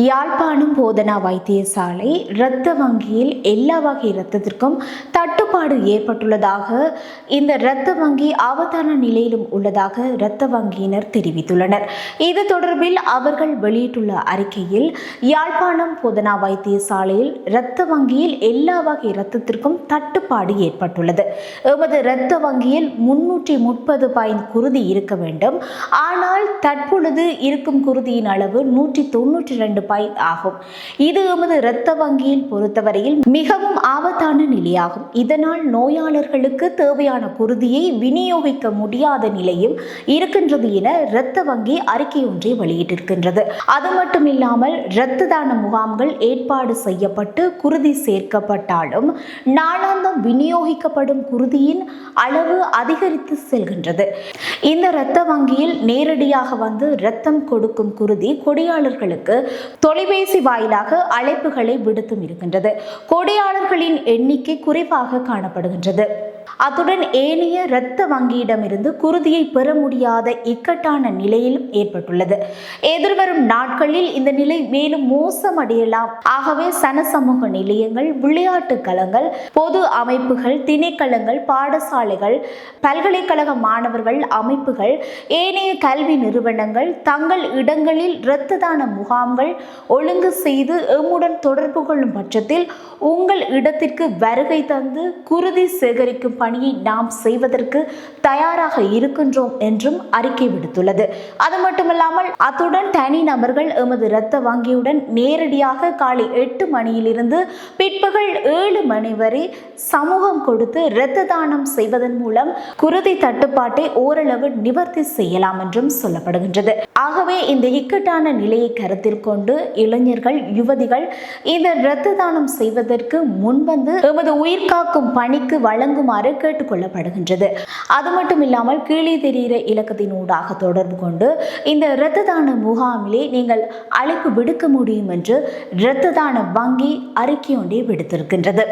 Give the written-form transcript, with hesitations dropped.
யாழ்ப்பாணம் போதனா வைத்தியசாலை இரத்த வங்கியில் எல்லா வகை இரத்தத்திற்கும் தட்டுப்பாடு ஏற்பட்டுள்ளதாக, இந்த இரத்த வங்கி ஆபத்தான நிலையிலும் உள்ளதாக இரத்த வங்கியினர் தெரிவித்துள்ளனர். இது தொடர்பில் அவர்கள் வெளியிட்டுள்ள அறிக்கையில், யாழ்ப்பாணம் போதனா வைத்தியசாலையில் இரத்த வங்கியில் எல்லா வகை இரத்தத்திற்கும் தட்டுப்பாடு ஏற்பட்டுள்ளது. எமது இரத்த வங்கியில் 330 பாயிண்ட் குருதி இருக்க வேண்டும். ஆனால் தற்பொழுது இருக்கும் குருதியின் அளவு 192 பாயிண்ட் ஆகும். இது எமது இரத்த வங்கியில் பொறுத்தவரையில் மிகவும் ஆபத்தான நிலையாகும். இதனால் நோயாளர்களுக்கு தேவையான குருதியை விநியோகிக்க முடியாத நிலையும் இருக்கின்றது என இரத்த வங்கி அறிக்கை ஒன்றை வெளியிட்டிருக்கின்றது. அது மட்டுமில்லாமல் இரத்த தான முகாம்கள் ஏற்பாடு செய்யப்பட்டு குருதி சேர்க்கப்பட்டாலும் நாளாந்தம் விநியோகிக்கப்படும் குருதியின் அளவு அதிகரித்து செல்கின்றது. இந்த இரத்த வங்கியில் நேரடியாக வந்து இரத்தம் கொடுக்கும் குருதி கொடையாளர்களுக்கு தொலைபேசி வாயிலாக அழைப்புகளை விடுத்தும் இருக்கின்றது. கொடையாளர்களின் எண்ணிக்கை குறைவாக காணப்படுகின்றது. அத்துடன் ஏனைய இரத்த வங்கியிடமிருந்து குருதியை பெற முடியாத இக்கட்டான நிலையிலும் ஏற்பட்டுள்ளது. எதிர்வரும் நாட்களில் இந்த நிலை மேலும் மோசமடையலாம். ஆகவே சனசமூக நிலையங்கள், விளையாட்டு களங்கள், பொது அமைப்புகள், திணைக்களங்கள், பாடசாலைகள், பல்கலைக்கழக மாணவர்கள் அமைப்புகள், ஏனைய கல்வி நிறுவனங்கள் தங்கள் இடங்களில் இரத்த தான முகாம்கள் ஒழுங்கு செய்து எம்முடன் தொடர்பு கொள்ளும் பட்சத்தில் உங்கள் இடத்திற்கு வருகை தந்து குருதி சேகரிக்கும் பணியை நாம் செய்வதற்கு தயாராக இருக்கின்றோம் என்றும் அறிக்கை விடுத்துள்ளது. அது மட்டுமல்லாமல் அத்துடன் தனி நபர்கள் எமது இரத்த வங்கியுடன் நேரடியாக காலை 8 மணியிலிருந்து பிற்பகல் 7 மணி வரை சமூகம் கொடுத்து இரத்த தானம் செய்வதன் மூலம் குருதி தட்டுப்பாட்டை ஓரளவு நிவர்த்தி செய்யலாம் என்றும் சொல்லப்படுகின்றது. ஆகவே இந்த இக்கட்டான நிலையை கருத்தில் கொண்டு இளைஞர்கள், யுவதிகள் இந்த இரத்த தானம் செய்வதற்கு முன்வந்து எமது உயிர் காக்கும் பணிக்கு வழங்குமாறு கேட்டுக்கொள்ளப்படுகின்றது. அது மட்டும் இல்லாமல் கீழே தெரிகிற இலக்கத்தினூடாக தொடர்பு கொண்டு இந்த இரத்த தான முகாமிலே நீங்கள் அழைப்பு விடுக்க முடியும் என்று இரத்த தான வங்கி அறிக்கை ஒன்றை விடுத்திருக்கின்றது.